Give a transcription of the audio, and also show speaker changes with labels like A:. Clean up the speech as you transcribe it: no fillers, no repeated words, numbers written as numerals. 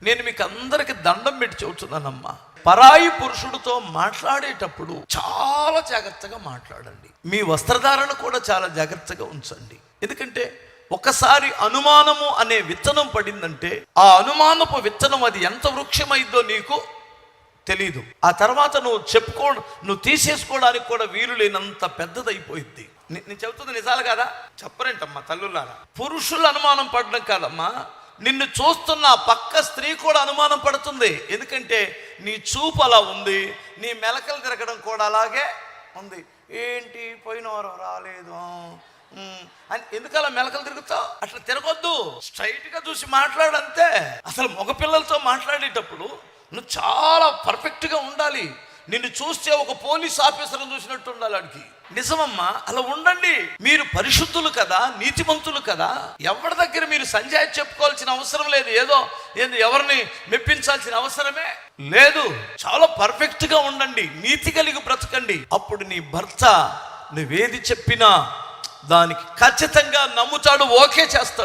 A: నేను మీకు అందరికి దండం పెట్టి చెబుతున్నానమ్మా, పరాయి పురుషుడితో మాట్లాడేటప్పుడు చాలా జాగ్రత్తగా మాట్లాడండి. మీ వస్త్రధారణ కూడా చాలా జాగ్రత్తగా ఉంచండి. ఎందుకంటే ఒకసారి అనుమానము అనే విత్తనం పడిందంటే ఆ అనుమానపు విత్తనం అది ఎంత వృక్షమైందో నీకు తెలీదు. ఆ తర్వాత నువ్వు తీసేసుకోవడానికి కూడా వీలు లేనంత పెద్దదైపోయింది. నేను చెబుతుంది నిజాలు కదా, చెప్పరేంటమ్మా తల్లులారా? పురుషులు అనుమానం పడడం కాదమ్మా, నిన్ను చూస్తున్న పక్క స్త్రీ కూడా అనుమానం పడుతుంది. ఎందుకంటే నీ చూపు అలా ఉంది, నీ మెలకలు తిరగడం కూడా అలాగే ఉంది. ఏంటి పోయిన వారం రాలేదు అని ఎందుకు అలా మెలకలు తిరుగుతావు? అట్లా తిరగొద్దు, స్ట్రైట్గా చూసి మాట్లాడంతే. అసలు మగపిల్లలతో మాట్లాడేటప్పుడు నువ్వు చాలా పర్ఫెక్ట్గా ఉండాలి. నిన్ను చూస్తే ఒక పోలీస్ ఆఫీసర్ని చూసినట్టు ఉండాలి వాడికి. నిజమమ్మా, అలా ఉండండి. మీరు పరిశుద్ధులు కదా, నీతిమంతులు కదా. ఎవరి దగ్గర మీరు సంజాయి చెప్పుకోవాల్సిన అవసరం లేదు, ఎవరిని మెప్పించాల్సిన అవసరమే లేదు. చాలా పర్ఫెక్ట్గా ఉండండి, నీతి కలిగి బ్రతకండి. అప్పుడు నీ భర్త నువ్వేది చెప్పినా దానికి ఖచ్చితంగా నమ్ముతాడు, ఓకే చేస్తాడు.